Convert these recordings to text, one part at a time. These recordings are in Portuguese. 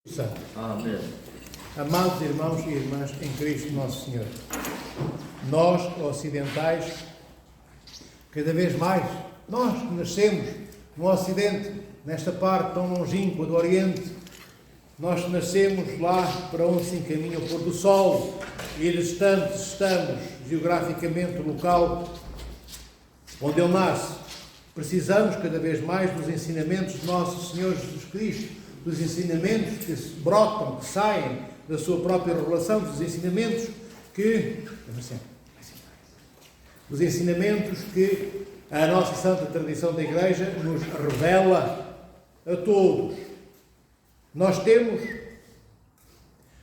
Santo. Amém. Amados irmãos e irmãs em Cristo Nosso Senhor, nós, ocidentais, cada vez mais, nós que nascemos no Ocidente, nesta parte tão longínqua do Oriente, nós que nascemos lá para onde se encaminha o pôr do sol e distantes estamos geograficamente do local onde ele nasce, precisamos cada vez mais dos ensinamentos de Nosso Senhor Jesus Cristo, dos ensinamentos que brotam, que saem da sua própria revelação, dos ensinamentos que a nossa santa tradição da Igreja nos revela a todos. Nós temos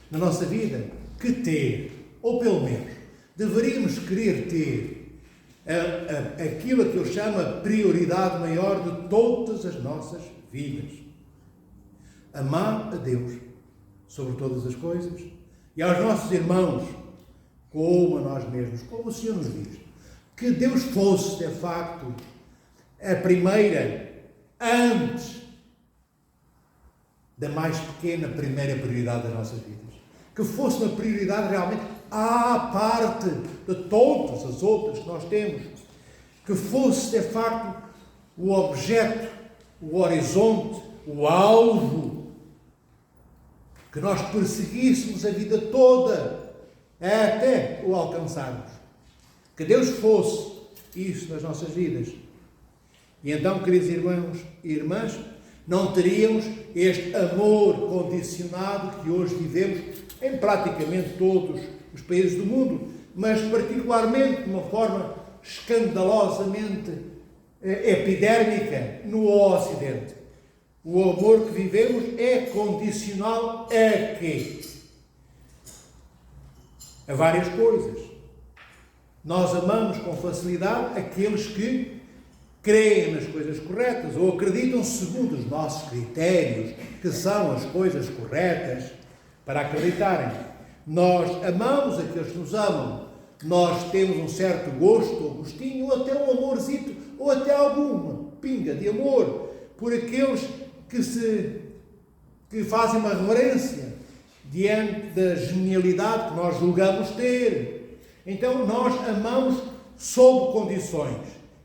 na nossa vida que ter, ou pelo menos deveríamos querer ter, aquilo que eu chamo a prioridade maior de todas as nossas vidas. Amar a Deus sobre todas as coisas e aos nossos irmãos como a nós mesmos, como o Senhor nos diz. Que Deus fosse, de facto, a primeira, antes da mais pequena primeira prioridade das nossas vidas. Que fosse uma prioridade realmente à parte de todas as outras que nós temos. Que fosse, de facto, o objeto, o horizonte, o alvo que nós perseguíssemos a vida toda até o alcançarmos. Que Deus fosse isso nas nossas vidas. E então, queridos irmãos e irmãs, não teríamos este amor condicionado que hoje vivemos em praticamente todos os países do mundo, mas particularmente de uma forma escandalosamente epidérmica no Ocidente. O amor que vivemos é condicional a quê? A várias coisas. Nós amamos com facilidade aqueles que creem nas coisas corretas ou acreditam segundo os nossos critérios, que são as coisas corretas para acreditarem. Nós amamos aqueles que nos amam. Nós temos um certo gosto ou gostinho, ou até um amorzito, ou até alguma pinga de amor por aqueles que fazem uma reverência diante da genialidade que nós julgamos ter. Então nós amamos sob condições.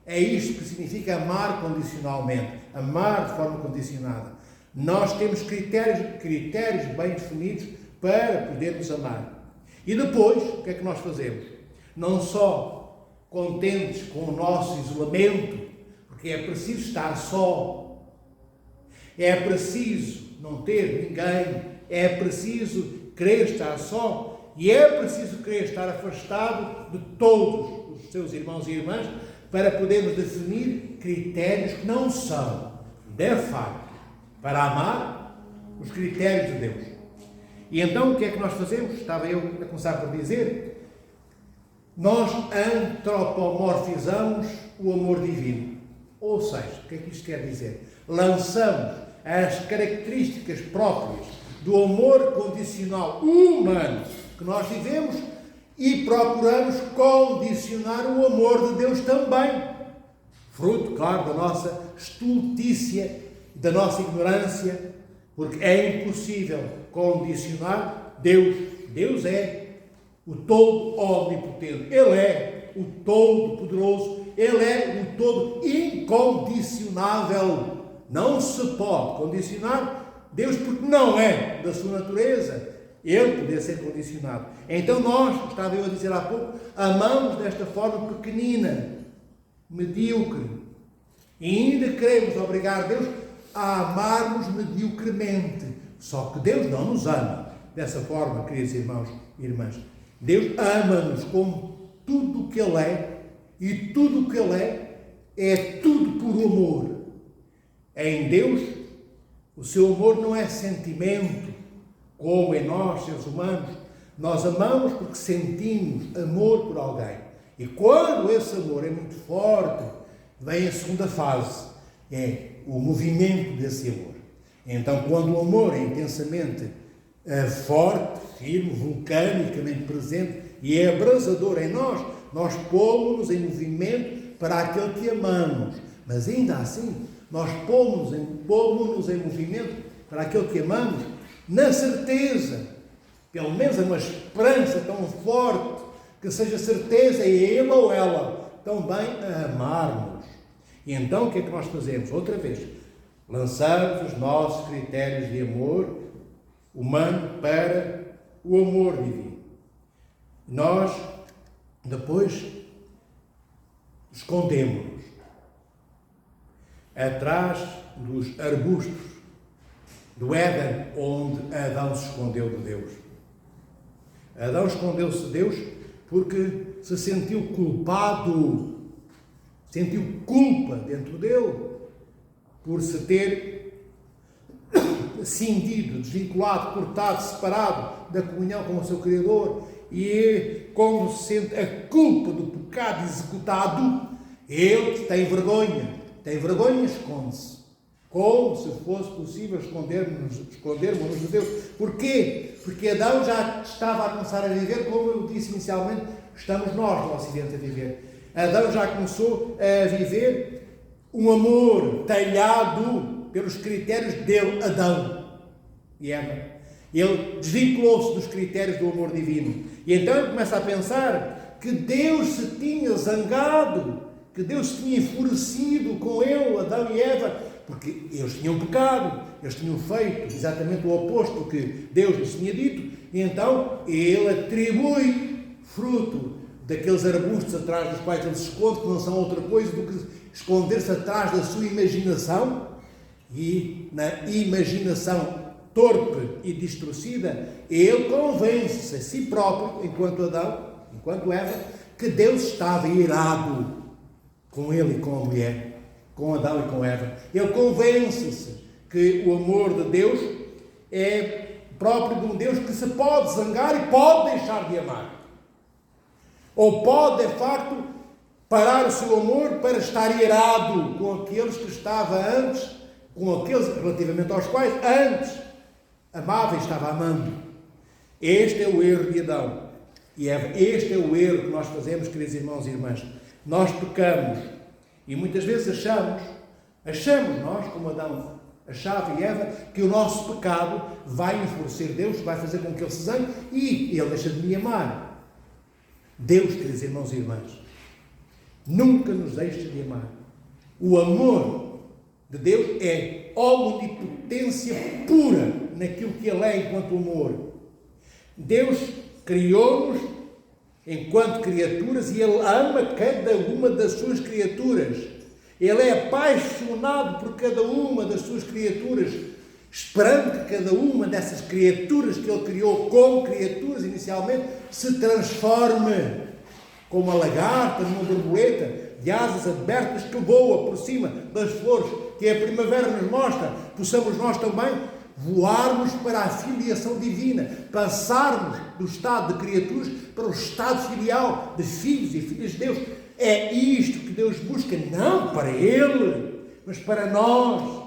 É isto que significa amar condicionalmente, amar de forma condicionada. Nós temos critérios bem definidos para podermos amar. E depois, o que é que nós fazemos? Não só contentes com o nosso isolamento, porque é preciso estar só, é preciso não ter ninguém, é preciso querer estar só e é preciso querer estar afastado de todos os seus irmãos e irmãs para podermos definir critérios que não são, de facto, para amar os critérios de Deus. E então o que é que nós fazemos? Estava eu a começar por dizer, nós antropomorfizamos o amor divino. Ou seja, o que é que isto quer dizer? Lançamos as características próprias do amor condicional humano que nós vivemos e procuramos condicionar o amor de Deus também. Fruto, claro, da nossa estultícia, da nossa ignorância, porque é impossível condicionar Deus. Deus é o todo omnipotente. Ele é o todo poderoso. Ele é o todo incondicionável. Não se pode condicionar Deus porque não é da sua natureza Ele poder ser condicionado. Então nós, estava eu a dizer há pouco, amamos desta forma pequenina, medíocre. E ainda queremos obrigar Deus a amarmos mediocremente. Só que Deus não nos ama dessa forma, queridos irmãos e irmãs. Deus ama-nos com tudo o que Ele é, e tudo o que Ele é tudo por amor. Em Deus, o seu amor não é sentimento, como em nós, seres humanos. Nós amamos porque sentimos amor por alguém. E quando esse amor é muito forte, vem a segunda fase, é o movimento desse amor. Então, quando o amor é intensamente forte, firme, vulcanicamente presente e é abrasador em nós, nós pomos-nos em movimento para aquele que amamos. Mas ainda assim, nós pomos-nos em movimento para aquele que amamos na certeza, pelo menos é uma esperança tão forte, que seja certeza é ele ou ela também a amar-nos. E então o que é que nós fazemos? Outra vez, lançamos os nossos critérios de amor humano para o amor divino. Nós, depois, escondemos-nos atrás dos arbustos do Éden, onde Adão se escondeu de Deus. Adão escondeu-se de Deus porque se sentiu culpado, sentiu culpa dentro dele por se ter cindido, desvinculado, cortado, separado da comunhão com o seu Criador. E quando se sente a culpa do pecado executado, ele tem vergonha, esconde-se. Como se fosse possível escondermos de Deus. Porquê? Porque Adão já estava a começar a viver, como eu disse inicialmente, estamos nós no Ocidente a viver. Adão já começou a viver um amor talhado pelos critérios dele, Adão e Eva. Ele desvinculou-se dos critérios do amor divino. E então ele começa a pensar que Deus se tinha zangado, que Deus se tinha enfurecido com ele, Adão e Eva, porque eles tinham pecado, eles tinham feito exatamente o oposto do que Deus lhes tinha dito, e então ele atribui fruto daqueles arbustos atrás dos quais ele se esconde, que não são outra coisa do que esconder-se atrás da sua imaginação, e na imaginação torpe e distorcida, ele convence-se a si próprio, enquanto Adão, enquanto Eva, que Deus estava irado com ele e com a mulher, com Adão e com Eva. Ele convence-se que o amor de Deus é próprio de um Deus que se pode zangar e pode deixar de amar. Ou pode, de facto, parar o seu amor para estar irado com aqueles que estava antes, com aqueles relativamente aos quais antes amava e estava amando. Este é o erro de Adão e Eva. Este é o erro que nós fazemos, queridos irmãos e irmãs. Nós pecamos e muitas vezes achamos nós, como Adão achava e Eva, que o nosso pecado vai enfurecer Deus, vai fazer com que Ele se zangue e Ele deixa de me amar. Deus, queridos irmãos e irmãs, nunca nos deixa de amar. O amor de Deus é omnipotência pura naquilo que Ele é enquanto amor. Deus criou-nos enquanto criaturas e Ele ama cada uma das suas criaturas. Ele é apaixonado por cada uma das suas criaturas, esperando que cada uma dessas criaturas que Ele criou como criaturas inicialmente se transforme como a lagarta numa borboleta de asas abertas que voa por cima das flores que a primavera nos mostra. Possamos nós também voarmos para a filiação divina, passarmos do estado de criaturas para o estado filial de filhos e filhas de Deus. É isto que Deus busca, não para Ele, mas para nós,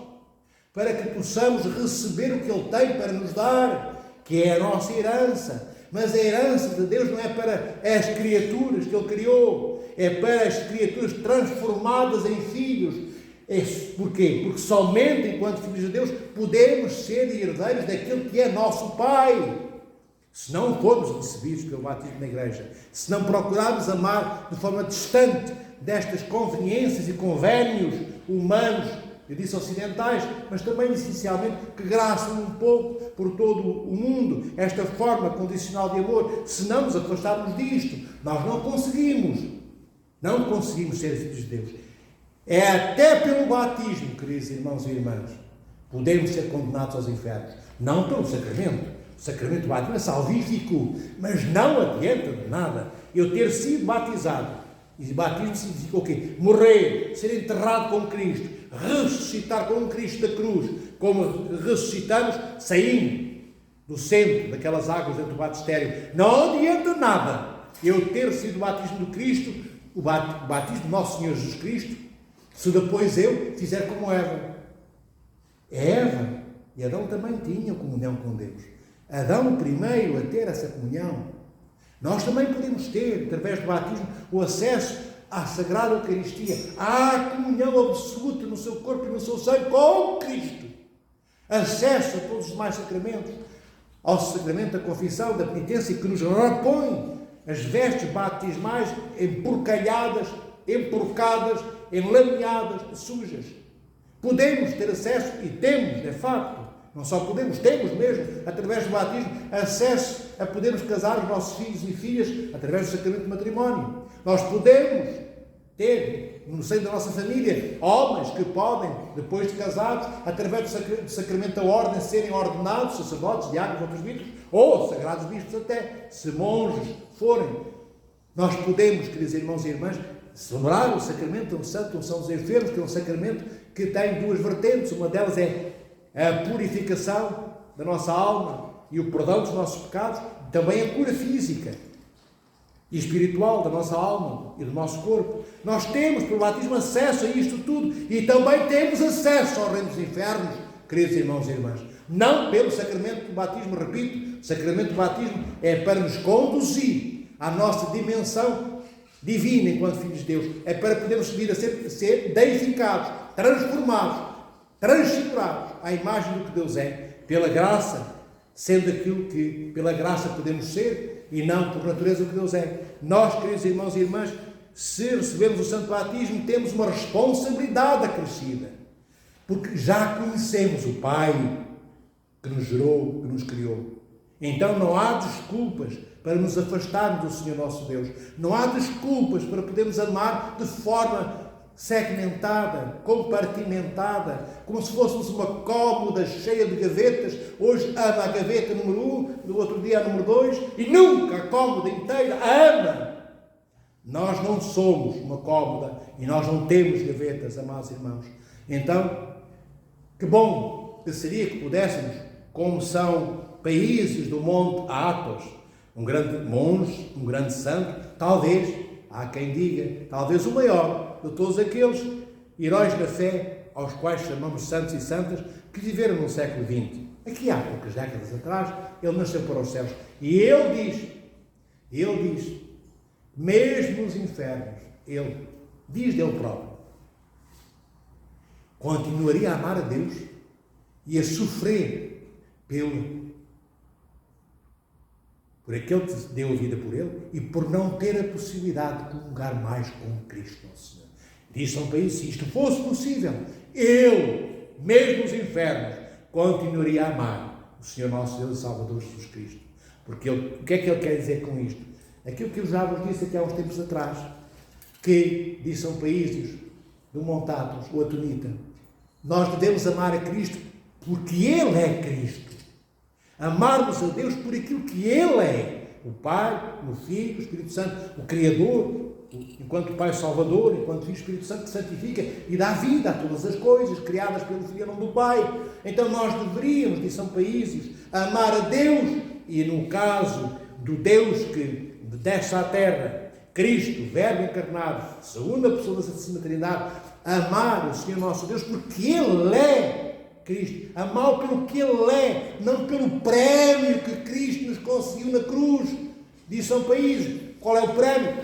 para que possamos receber o que Ele tem para nos dar, que é a nossa herança. Mas a herança de Deus não é para as criaturas que Ele criou, é para as criaturas transformadas em filhos. Porquê? Porque somente enquanto filhos de Deus podemos ser herdeiros daquele que é nosso Pai. Se não formos recebidos pelo batismo na igreja, se não procurarmos amar de forma distante destas conveniências e convénios humanos, eu disse ocidentais, mas também essencialmente que graçam um pouco por todo o mundo esta forma condicional de amor, se não nos afastarmos disto, nós não conseguimos ser filhos de Deus. É até pelo batismo, queridos irmãos e irmãs, podemos ser condenados aos infernos, não pelo sacramento. O sacramento do batismo é salvífico, mas não adianta de nada eu ter sido batizado. E batismo significa o quê? Morrer, ser enterrado com Cristo, ressuscitar com Cristo da cruz, como ressuscitamos saindo do centro daquelas águas dentro do batistério. Não adianta nada eu ter sido o batismo do Cristo, o batismo do nosso Senhor Jesus Cristo, se depois eu fizer como Eva. Eva e Adão também tinham comunhão com Deus. Adão o primeiro a ter essa comunhão. Nós também podemos ter, através do batismo, o acesso à Sagrada Eucaristia, à comunhão absoluta no seu corpo e no seu sangue com Cristo. acesso a todos os demais sacramentos, ao sacramento da confissão, da penitência, que nos repõe as vestes batismais emporcalhadas, emporcadas, enlameadas, sujas. Podemos ter acesso, e temos, de facto, não só podemos, temos mesmo, através do batismo, acesso a podermos casar os nossos filhos e filhas através do sacramento de matrimónio. Nós podemos ter, no seio da nossa família, homens que podem, depois de casados, através do sacramento da ordem, serem ordenados sacerdotes, diáconos, outros bispos, ou sagrados bispos até, se monges forem. Nós podemos, queridos irmãos e irmãs, celebrar o sacramento da Santa Unção dos Enfermos, que é um sacramento que tem duas vertentes. Uma delas é a purificação da nossa alma e o perdão dos nossos pecados, também a cura física e espiritual da nossa alma e do nosso corpo. Nós temos, pelo batismo, acesso a isto tudo e também temos acesso ao reino dos infernos, queridos irmãos e irmãs. Não pelo sacramento do batismo, repito, o sacramento do batismo é para nos conduzir à nossa dimensão divina enquanto filhos de Deus. É para podermos vir a ser deificados, transformados, transfigurados à imagem do que Deus é, pela graça, sendo aquilo que pela graça podemos ser e não por natureza o que Deus é. Nós, queridos irmãos e irmãs, se recebemos o santo batismo, temos uma responsabilidade acrescida, porque já conhecemos o Pai que nos gerou, que nos criou. Então não há desculpas para nos afastarmos do Senhor nosso Deus. Não há desculpas para podermos amar de forma segmentada, compartimentada, como se fôssemos uma cômoda cheia de gavetas. Hoje ama a gaveta número 1, no outro dia a número 2, e nunca a cômoda inteira ama. Nós não somos uma cômoda e nós não temos gavetas, amados irmãos. Então, que bom que seria que pudéssemos, como são países do Monte Athos, um grande monge, um grande santo, talvez, há quem diga, talvez o maior de todos aqueles heróis da fé, aos quais chamamos santos e santas, que viveram no século XX. Aqui há poucas décadas atrás, ele nasceu para os céus. E ele diz, mesmo nos infernos, ele diz dele próprio, continuaria a amar a Deus e a sofrer por aquele que deu a vida por ele e por não ter a possibilidade de comungar mais com Cristo nosso Senhor. Diz São País, se isto fosse possível, eu, mesmo nos infernos, continuaria a amar o Senhor nosso Deus e Salvador Jesus Cristo. Porque o que é que ele quer dizer com isto? Aquilo que eu já vos disse aqui há uns tempos atrás, que diz São Paísios, do Monte Athos, o Atonita, nós devemos amar a Cristo porque Ele é Cristo. Amarmos a Deus por aquilo que Ele é. O Pai, o Filho, o Espírito Santo, o Criador, enquanto Pai Salvador, enquanto Filho Espírito Santo que santifica e dá vida a todas as coisas criadas pelo Filho em nome do Pai. Então nós deveríamos, diz São Paísios, amar a Deus, e no caso do Deus que desce à terra, Cristo, Verbo encarnado, segunda pessoa da Santíssima Trindade, amar o Senhor nosso Deus porque Ele é Cristo, amá-lo pelo que Ele é, não pelo prémio que Cristo nos conseguiu na cruz. Diz São Paísios, qual é o prémio?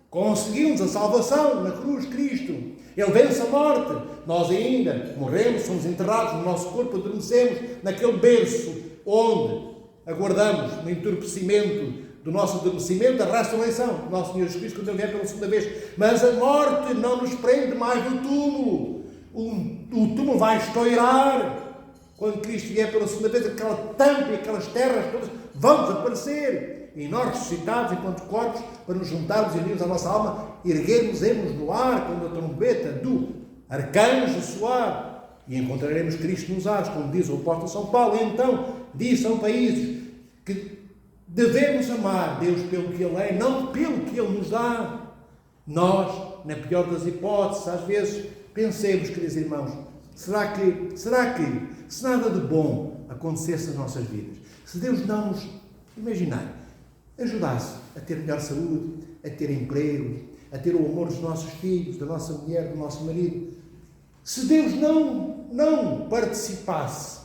Conseguimos a salvação na cruz, Cristo. Ele vence a morte. Nós ainda morremos, somos enterrados no nosso corpo, adormecemos naquele berço onde aguardamos no entorpecimento do nosso adormecimento, a ressurreição do nosso Senhor Jesus Cristo, quando Ele vier pela segunda vez. Mas a morte não nos prende mais no túmulo. O túmulo vai estourar quando Cristo vier pela segunda vez. Aquela tampa e aquelas terras todas vão desaparecer. E nós, ressuscitados enquanto corpos, para nos juntarmos e unirmos a nossa alma, erguermos-nos no ar quando a trombeta do arcanjo soar e encontraremos Cristo nos ares, como diz o apóstolo São Paulo. Então, diz São Paísios que devemos amar Deus pelo que Ele é, não pelo que Ele nos dá. Nós, na pior das hipóteses, às vezes, pensemos, queridos irmãos, será que, se nada de bom acontecesse nas nossas vidas, se Deus não nos, imaginar, ajudasse a ter melhor saúde, a ter emprego, a ter o amor dos nossos filhos, da nossa mulher, do nosso marido, se Deus não participasse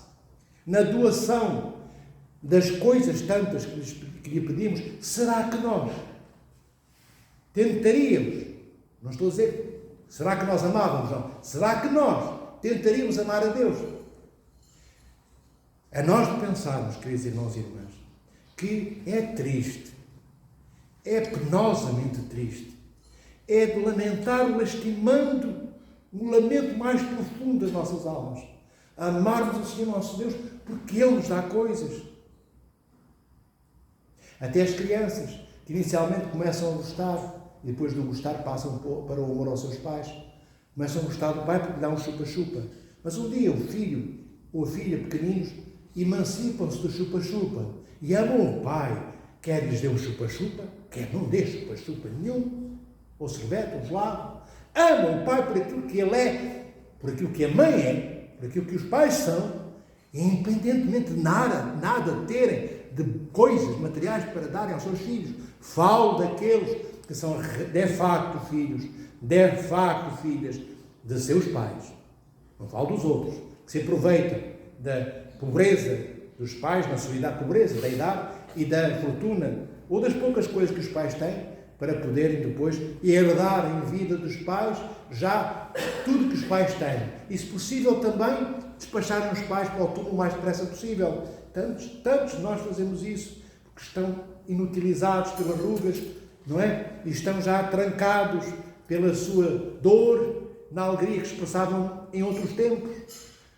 na doação das coisas tantas que lhe pedimos, será que nós tentaríamos, não estou a dizer, será que nós amávamos, não, será que nós tentaríamos amar a Deus? a nós pensarmos, queridos irmãos e irmãs, que é triste, é penosamente triste, é de lamentar lastimando um lamento mais profundo das nossas almas. Amarmos o Senhor nosso Deus porque Ele nos dá coisas. Até as crianças, que inicialmente começam a gostar e depois de gostar passam para o amor aos seus pais. Começam a gostar do pai porque lhe dá um chupa-chupa. Mas um dia o filho ou a filha pequeninos emancipam-se do chupa-chupa e amam o pai. Quer lhes dê um chupa-chupa, quer não dê chupa-chupa nenhum, ou sorvete, ou gelado. Amam o pai por aquilo que ele é, por aquilo que a mãe é, por aquilo que os pais são, independentemente de nada terem de coisas materiais para darem aos seus filhos. Falo daqueles que são de facto filhos, de facto filhas de seus pais. Não falo dos outros, que se aproveitam da pobreza dos pais, na sua idade, pobreza da idade e da fortuna, ou das poucas coisas que os pais têm, para poderem depois herdar em vida dos pais já tudo que os pais têm. E, se possível, também despacharem os pais para o túmulo o mais depressa possível. Tantos de nós fazemos isso, porque estão inutilizados pelas rugas, não é? E estão já trancados pela sua dor, na alegria que expressavam em outros tempos.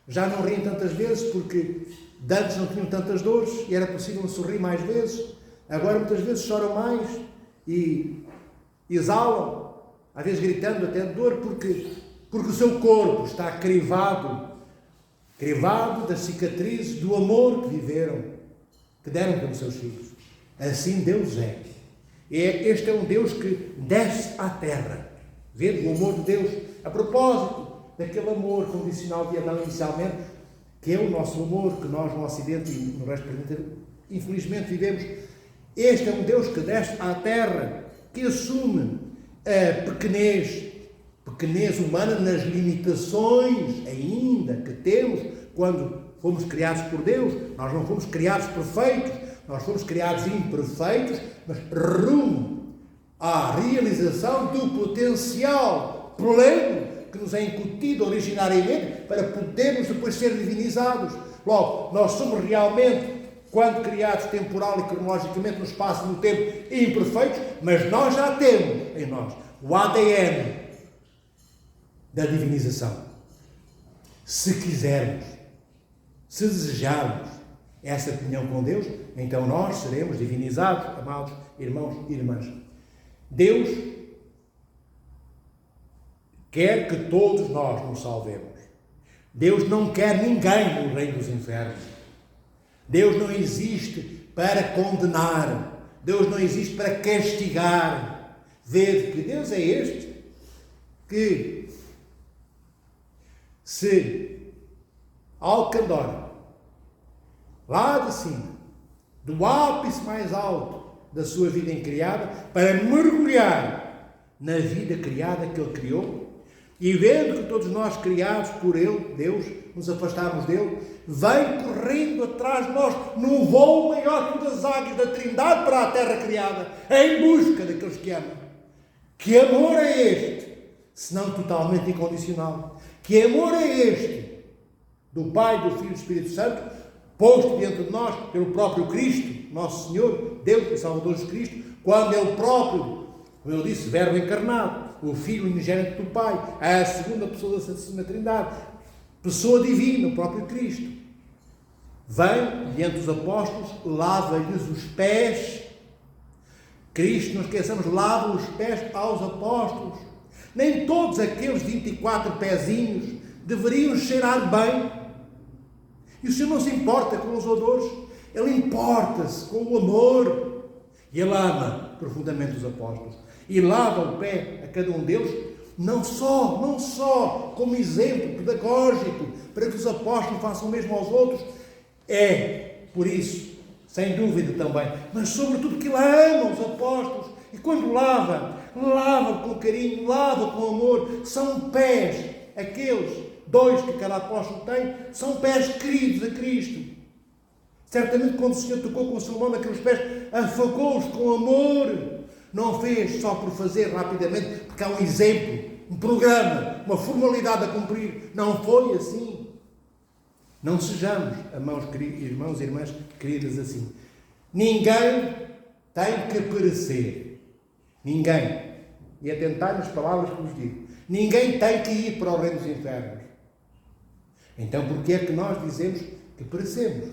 Já não riem tantas vezes, porque antes não tinham tantas dores e era possível sorrir mais vezes. Agora muitas vezes choram mais e exalam, às vezes gritando até de dor, porque o seu corpo está crivado das cicatrizes do amor que viveram, que deram pelos seus filhos. Assim Deus é. Este é um Deus que desce à terra. Vê o amor de Deus, a propósito daquele amor condicional de Adão inicialmente, que é o nosso amor, que nós no Ocidente e no resto do planeta, infelizmente, vivemos. Este é um Deus que desce à terra, que assume a pequenez humana nas limitações ainda que temos quando fomos criados por Deus. Nós não fomos criados perfeitos, nós fomos criados imperfeitos, mas rumo à realização do potencial pleno que nos é incutido originariamente para podermos depois ser divinizados. Logo, nós somos realmente, quando criados temporal e cronologicamente no espaço e no tempo, imperfeitos, mas nós já temos em nós o ADN da divinização. Se quisermos, se desejarmos essa comunhão com Deus, então nós seremos divinizados, amados irmãos e irmãs. Deus quer que todos nós nos salvemos. Deus não quer ninguém no reino dos infernos. Deus não existe para condenar. Deus não existe para castigar. Vede que Deus é este que se alcandora lá de cima, do ápice mais alto da sua vida incriada, para mergulhar na vida criada que Ele criou, e vendo que todos nós criados por Ele, Deus, nos afastamos dele, vem correndo atrás de nós num voo maior que das águias da Trindade para a terra criada, em busca daqueles que amam. Que amor é este, se não totalmente incondicional? Que amor é este do Pai, do Filho e do Espírito Santo, posto diante de nós pelo próprio Cristo, nosso Senhor, Deus e Salvador Jesus Cristo, quando Ele próprio, como eu disse, Verbo encarnado, o Filho unigênito do Pai, a segunda pessoa da Santíssima Trindade, pessoa divina, o próprio Cristo, vem diante dos apóstolos, lava-lhes os pés. Cristo, não esqueçamos, lava os pés aos apóstolos. Nem todos aqueles 24 pezinhos deveriam cheirar bem. E o Senhor não se importa com os odores, Ele importa-se com o amor. E Ele ama profundamente os apóstolos. E lava o pé a cada um deles, não só como exemplo pedagógico, para que os apóstolos façam o mesmo aos outros. É, por isso, sem dúvida também, mas sobretudo que Ele ama os apóstolos. E quando lava com carinho, lava com amor. São pés, aqueles 2 que cada apóstolo tem, são pés queridos a Cristo. Certamente quando o Senhor tocou com a sua mão naqueles pés, afagou-os com amor. Não fez só por fazer rapidamente, porque há um exemplo, um programa, uma formalidade a cumprir. Não foi assim. Não sejamos, irmãos e irmãs queridas, assim. Ninguém tem que perecer. Ninguém. E atentai nas palavras que vos digo. Ninguém tem que ir para o reino dos infernos. Então, porquê é que nós dizemos que perecemos?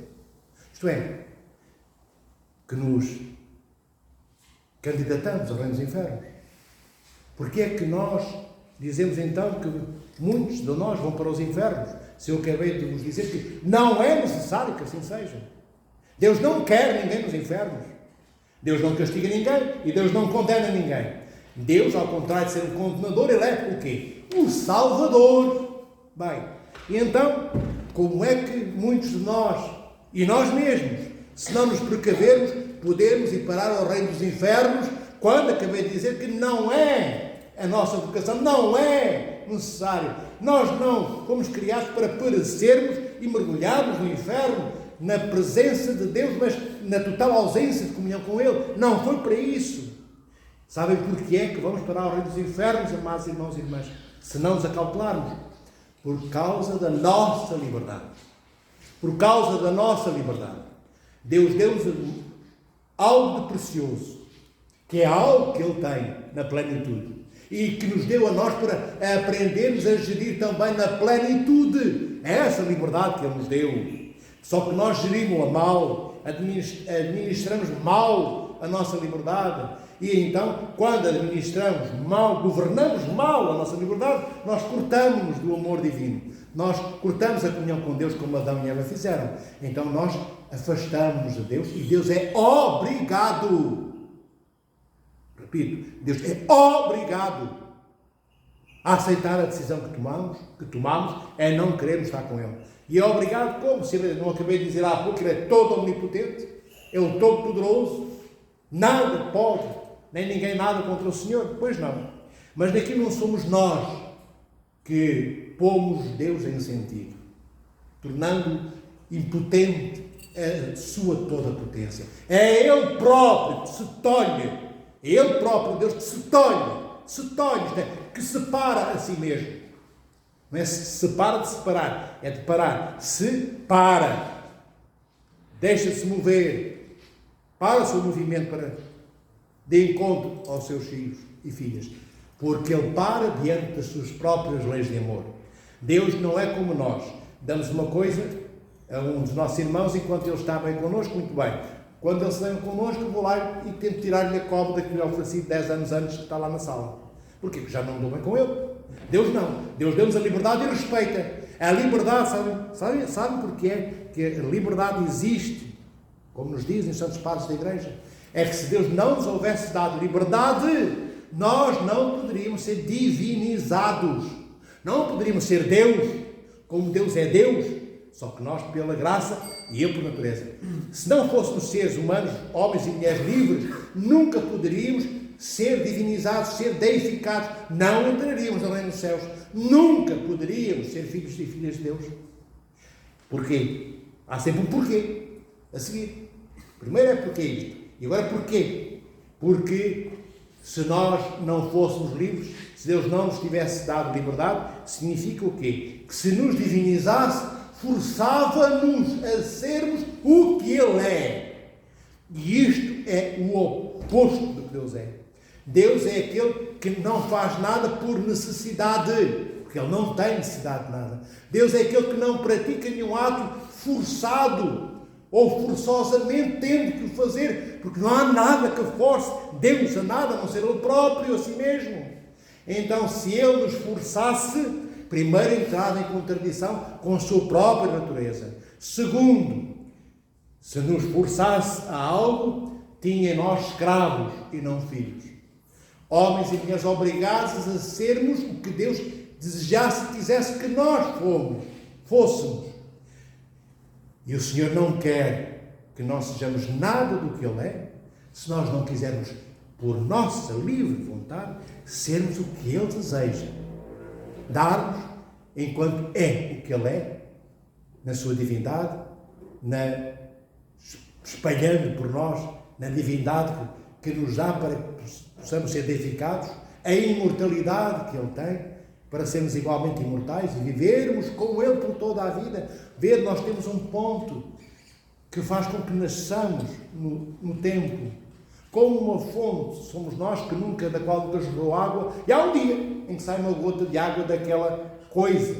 Isto é, que nos candidatamos ao reino dos infernos. Porquê é que nós dizemos então que muitos de nós vão para os infernos? Se eu acabei de vos dizer que não é necessário que assim seja. Deus não quer ninguém nos infernos. Deus não castiga ninguém e Deus não condena ninguém. Deus, ao contrário de ser um condenador, Ele é o quê? O Salvador. Bem, e então, como é que muitos de nós, e nós mesmos, se não nos precavermos, podemos ir parar ao reino dos infernos, quando acabei de dizer que não é a nossa vocação, não é necessário. Nós não fomos criados para perecermos e mergulharmos no inferno, na presença de Deus, mas na total ausência de comunhão com Ele. Não foi para isso. Sabem porquê é que vamos parar ao reino dos infernos, amados irmãos e irmãs? Se não nos acautelarmos. Por causa da nossa liberdade. Por causa da nossa liberdade. Deus deu-nos algo de precioso, que é algo que Ele tem na plenitude. E que nos deu a nós para aprendermos a gerir também na plenitude. É essa liberdade que Ele nos deu. Só que nós gerimos-a mal, administramos mal a nossa liberdade. E então, quando administramos mal, governamos mal a nossa liberdade, nós cortamos-nos do amor divino. Nós cortamos a comunhão com Deus como Adão e Eva fizeram. Então nós afastamos-nos de Deus e Deus é obrigado. Repito, Deus é obrigado a aceitar a decisão que tomamos é não querermos estar com Ele. E é obrigado como? Se eu não acabei de dizer há pouco, Ele é todo omnipotente, é o todo-poderoso, nada pode, nem ninguém nada contra o Senhor. Pois não. Mas daqui não somos nós que pomos Deus em sentido, tornando impotente a sua toda potência. É Ele próprio que se tolhe, é Ele próprio, Deus, que se tolhe, que separa a si mesmo. Não é se separa de separar, é de parar. Separa. Deixa-se mover. Para o seu movimento de encontro aos seus filhos e filhas. Porque Ele para diante das suas próprias leis de amor. Deus não é como nós. Damos uma coisa a um dos nossos irmãos enquanto ele está bem connosco, muito bem. Quando ele se lembra connosco, vou lá e tento tirar-lhe a cómoda que lhe ofereci 10 anos antes que está lá na sala. Porquê? Porque já não dou bem com ele. Deus não. Deus deu-nos a liberdade e respeita. A liberdade, sabem porquê é que a liberdade existe? Como nos dizem os santos padres da Igreja. É que se Deus não nos houvesse dado liberdade, nós não poderíamos ser divinizados. Não poderíamos ser Deus, como Deus é Deus. Só que nós, pela graça, e eu por natureza. Se não fôssemos seres humanos, homens e mulheres livres, nunca poderíamos ser divinizados, ser deificados. Não entraríamos no reino dos céus. Nunca poderíamos ser filhos e filhas de Deus. Porquê? Há sempre um porquê a seguir. Primeiro é porquê isto. E agora porquê? Porque se nós não fôssemos livres, se Deus não nos tivesse dado liberdade, significa o quê? Que se nos divinizasse, forçava-nos a sermos o que Ele é. E isto é o oposto do que Deus é. Deus é aquele que não faz nada por necessidade, porque Ele não tem necessidade de nada. Deus é aquele que não pratica nenhum ato forçado ou forçosamente tendo que o fazer, porque não há nada que force Deus a nada, a não ser Ele próprio, a si mesmo. Então, se Ele nos forçasse, primeiro entrava em contradição com a sua própria natureza. Segundo, se nos forçasse a algo, tinha em nós escravos e não filhos. Homens e mulheres obrigados a sermos o que Deus desejasse e quisesse que nós fôssemos. E o Senhor não quer que nós sejamos nada do que Ele é, se nós não quisermos, por nossa livre vontade, sermos o que Ele deseja. Dar-nos enquanto é o que Ele é, na sua divindade, espalhando por nós, na divindade que nos dá para que possamos ser deificados, a imortalidade que Ele tem, para sermos igualmente imortais e vivermos com Ele por toda a vida. Ver, nós temos um ponto que faz com que nasçamos no tempo. Como uma fonte, somos nós da qual nunca jorrou água, e há um dia em que sai uma gota de água daquela coisa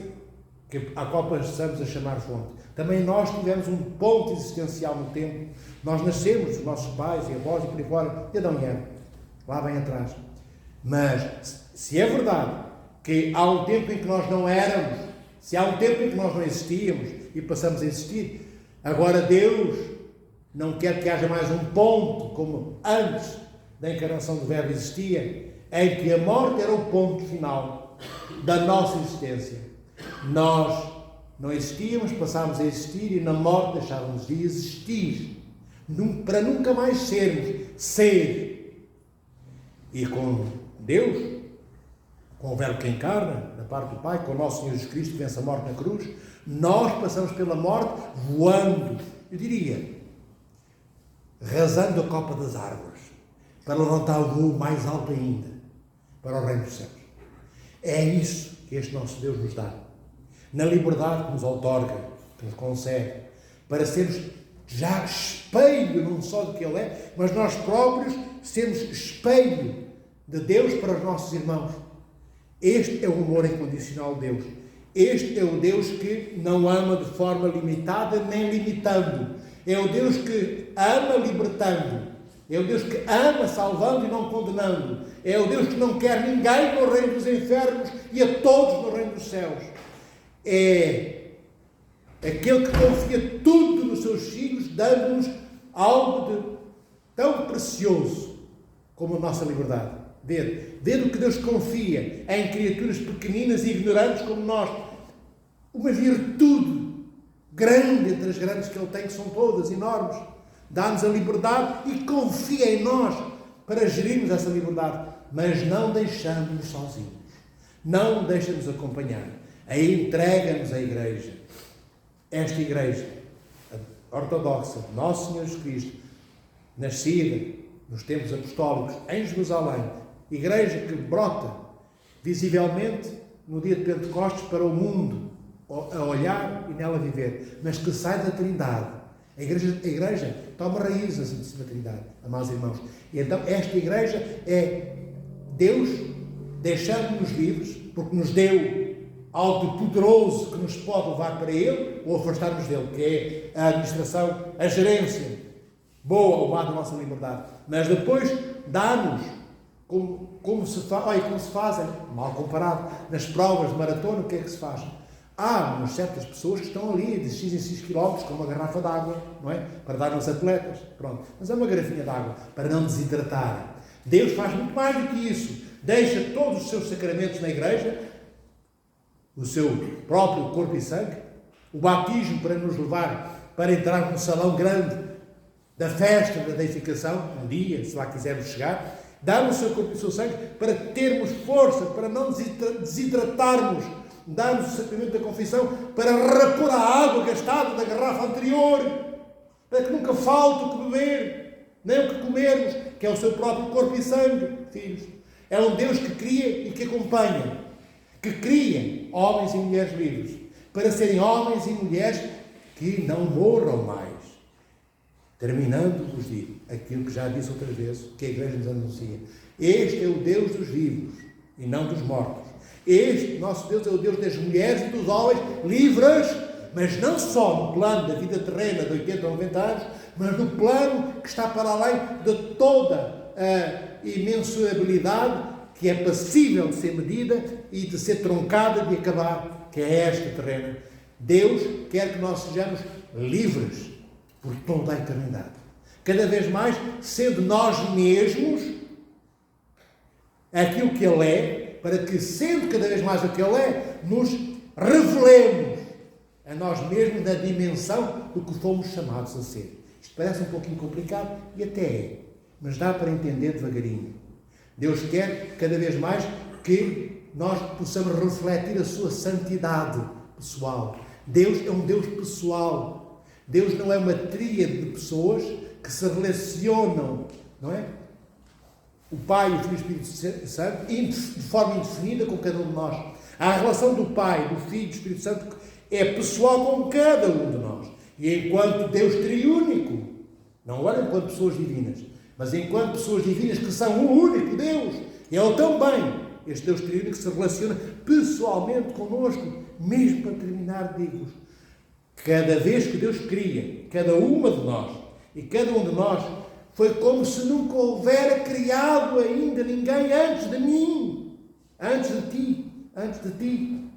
à qual passamos a chamar fonte. Também nós tivemos um ponto existencial no tempo. Nós nascemos, os nossos pais e avós e por aí fora, e Adão e Eva, lá bem atrás. Mas, se é verdade que há um tempo em que nós não éramos, se há um tempo em que nós não existíamos e passamos a existir, agora Deus não quer que haja mais um ponto, como antes da encarnação do Verbo existia, em que a morte era o ponto final da nossa existência. Nós não existíamos, passámos a existir e na morte deixávamos de existir, para nunca mais sermos ser. E com Deus, com o Verbo que encarna, da parte do Pai, com o nosso Senhor Jesus Cristo que vence a morte na cruz, nós passamos pela morte voando, eu diria, rasando a copa das árvores, para levantar o voo mais alto ainda, para o reino dos céus. É isso que este nosso Deus nos dá, na liberdade que nos outorga, que nos concede, para sermos já espelho, não só do que Ele é, mas nós próprios sermos espelho de Deus para os nossos irmãos. Este é o amor incondicional de Deus. Este é o Deus que não ama de forma limitada nem limitando. É o Deus que ama libertando. É o Deus que ama salvando e não condenando. É o Deus que não quer ninguém no reino dos infernos e a todos no reino dos céus. É aquele que confia tudo nos seus filhos, dando-nos algo de tão precioso como a nossa liberdade. Ver o que Deus confia em criaturas pequeninas e ignorantes como nós. Uma virtude grande entre as grandes que Ele tem, que são todas enormes. Dá-nos a liberdade e confia em nós para gerirmos essa liberdade. Mas não deixando-nos sozinhos. Não deixa-nos acompanhar. Aí entrega-nos a Igreja. Esta Igreja ortodoxa, Nosso Senhor Jesus Cristo, nascida nos tempos apostólicos em Jerusalém, Igreja que brota visivelmente no dia de Pentecostes para o mundo a olhar e nela viver, mas que sai da Trindade. A Igreja toma raiz na Santíssima Trindade, amados irmãos. E então esta Igreja é Deus deixando-nos livres, porque nos deu algo poderoso que nos pode levar para Ele ou afastar-nos dele, que é a administração, a gerência boa ou má da nossa liberdade. Mas depois dá-nos, como se fazem, mal comparado, nas provas de maratona, o que é que se faz? Há umas certas pessoas que estão ali de X em X quilómetros com uma garrafa de água, não é? Para dar aos atletas, pronto. Mas é uma garrafinha de água, para não desidratarem. Deus faz muito mais do que isso. Deixa todos os seus sacramentos na Igreja, o seu próprio corpo e sangue, o batismo para nos levar para entrar num salão grande da festa da deificação, um dia, se lá quisermos chegar, dá-nos o seu corpo e o seu sangue para termos força, para não desidratarmos, dá-nos o sacramento da confissão para repor a água gastada da garrafa anterior, para que nunca falte o que beber, nem o que comermos, que é o seu próprio corpo e sangue, filhos. É um Deus que cria e que acompanha, que cria homens e mulheres livres, para serem homens e mulheres que não morram mais. Terminando, vos digo aquilo que já disse outra vez, que a Igreja nos anuncia. Este é o Deus dos vivos e não dos mortos. Este, nosso Deus, é o Deus das mulheres e dos homens livres, mas não só no plano da vida terrena de 80 ou 90 anos, mas no plano que está para além de toda a imensurabilidade que é passível de ser medida e de ser truncada, de acabar, que é esta terrena. Deus quer que nós sejamos livres por toda a eternidade. Cada vez mais, sendo nós mesmos aquilo que Ele é, para que, sendo cada vez mais o que Ele é, nos revelemos a nós mesmos na dimensão do que fomos chamados a ser. Isto parece um pouquinho complicado, e até é, mas dá para entender devagarinho. Deus quer cada vez mais que nós possamos refletir a sua santidade pessoal. Deus é um Deus pessoal. Deus não é uma tríade de pessoas que se relacionam, não é? O Pai, o Filho e o Espírito Santo, de forma indefinida com cada um de nós. A relação do Pai, do Filho e do Espírito Santo é pessoal com cada um de nós. E enquanto Deus triúnico, não agora enquanto pessoas divinas, mas enquanto pessoas divinas que são o único Deus, Ele também, este Deus triúnico, se relaciona pessoalmente connosco. Mesmo para terminar, digo-vos, cada vez que Deus cria cada uma de nós, e cada um de nós, foi como se nunca houvera criado ainda ninguém antes de mim, antes de ti, antes de ti.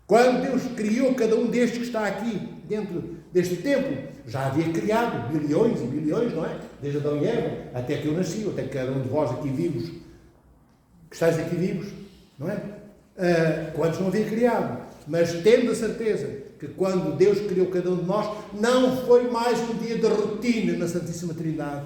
Quando Deus criou cada um destes que está aqui, dentro deste templo, já havia criado bilhões e bilhões, não é? Desde Adão e Eva, até que eu nasci, até que cada um de vós aqui vivos, que estáis aqui vivos, não é? Quantos não havia criado? Mas tendo a certeza que quando Deus criou cada um de nós, não foi mais um dia de rotina na Santíssima Trindade.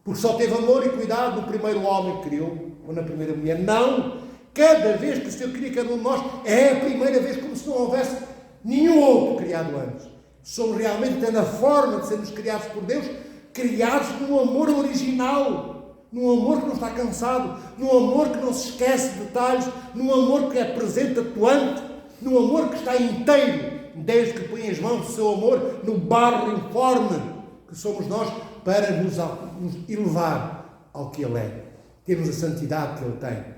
Porque só teve amor e cuidado no primeiro homem que criou, ou na primeira mulher. Não! Cada vez que o Senhor cria cada um de nós, é a primeira vez como se não houvesse nenhum outro criado antes. Somos realmente, tendo a forma de sermos criados por Deus, criados num amor original, num amor que não está cansado, num amor que não se esquece de detalhes, num amor que é presente, atuante, num amor que está inteiro, desde que põe as mãos do seu amor no barro informe que somos nós, para nos elevar ao que Ele é. Termos a santidade que Ele tem.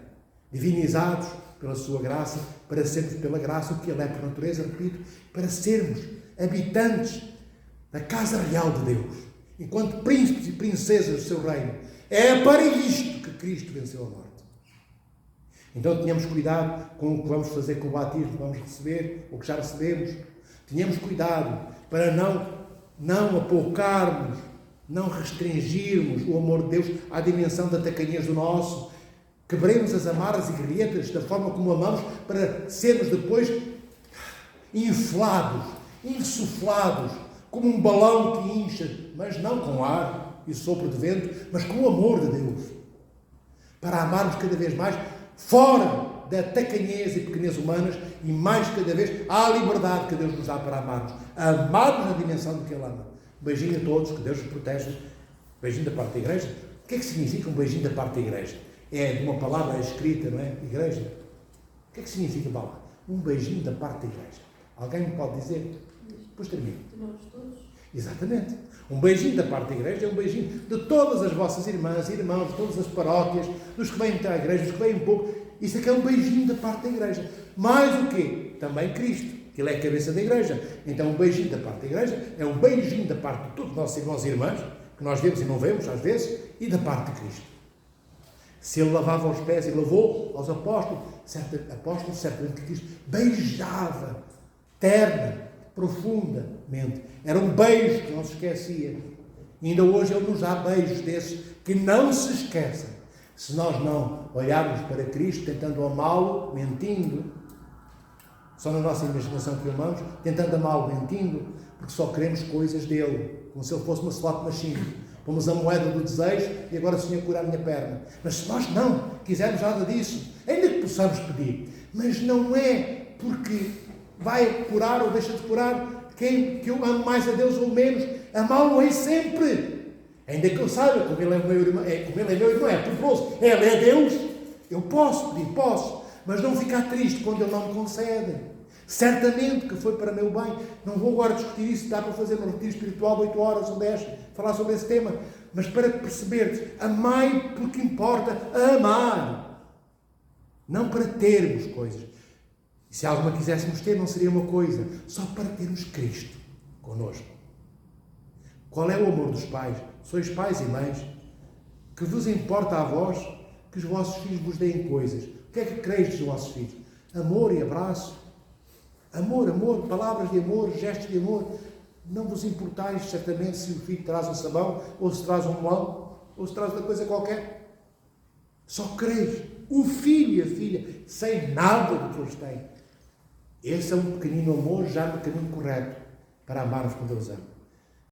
Divinizados pela sua graça, para sermos pela graça o que Ele é por natureza, repito, para sermos habitantes da casa real de Deus, enquanto príncipes e princesas do seu reino. É para isto que Cristo venceu a morte. Então tenhamos cuidado com o que vamos fazer com o batismo que vamos receber, ou que já recebemos. Tenhamos cuidado para não apoucarmos, não restringirmos o amor de Deus à dimensão da tacanhez do nosso. Quebremos as amarras e grietas da forma como amamos, para sermos depois inflados, insuflados, como um balão que incha, mas não com ar e sopro de vento, mas com o amor de Deus. Para amarmos cada vez mais fora da tacanhez e pequenez humanas, e mais cada vez à liberdade que Deus nos dá para amarmos. Amarmos na dimensão do que Ele ama. Um beijinho a todos, que Deus os proteja. Beijinho da parte da igreja. O que é que significa um beijinho da parte da igreja? É de uma palavra escrita, não é? Igreja. O que é que significa palavra? Um beijinho da parte da igreja. Alguém me pode dizer? Depois termino. De nós todos. Exatamente. Um beijinho da parte da igreja é um beijinho de todas as vossas irmãs e irmãos, de todas as paróquias, dos que vêm à igreja, dos que vêm pouco. Isso é que é um beijinho da parte da igreja. Mais o quê? Também Cristo, que Ele é a cabeça da igreja. Então, um beijinho da parte da igreja é um beijinho da parte de todos os nossos irmãos e irmãs, que nós vemos e não vemos, às vezes, e da parte de Cristo. Se Ele lavava os pés e lavou aos apóstolos, certamente que Cristo beijava, terna, profundamente. Era um beijo que não se esquecia. E ainda hoje Ele nos dá beijos desses que não se esquecem. Se nós não olharmos para Cristo, tentando amá-lo, mentindo, só na nossa imaginação que o amamos, tentando amá-lo, mentindo, porque só queremos coisas dele, como se ele fosse uma slot machine. Pomos a moeda do desejo e agora o Senhor cura a minha perna. Mas se nós não quisermos nada disso, ainda que possamos pedir, mas não é porque vai curar ou deixa de curar que eu amo mais a Deus ou menos, amá-lo-ei sempre. Ainda que eu saiba, como Ele é meu irmão, é poderoso, Ele é Deus, eu posso pedir, mas não ficar triste quando Ele não me concede. Certamente que foi para meu bem. Não vou agora discutir isso, dá para fazer um retiro espiritual de 8 horas ou 10, falar sobre esse tema, mas para perceberes, amai porque importa amar, não para termos coisas. E se alguma quiséssemos ter, não seria uma coisa, só para termos Cristo connosco. Qual é o amor dos pais? Sois pais e mães. Que vos importa a vós que os vossos filhos vos deem coisas? O que é que quereis dos vossos filhos? Amor e abraço. Amor, palavras de amor, gestos de amor. Não vos importais certamente se o filho traz um sabão, ou se traz um melão, ou se traz outra coisa qualquer. Só quereis o filho e a filha, sem nada do que eles têm. Esse é um pequenino amor já no caminho correto para amarmos como Deus ama.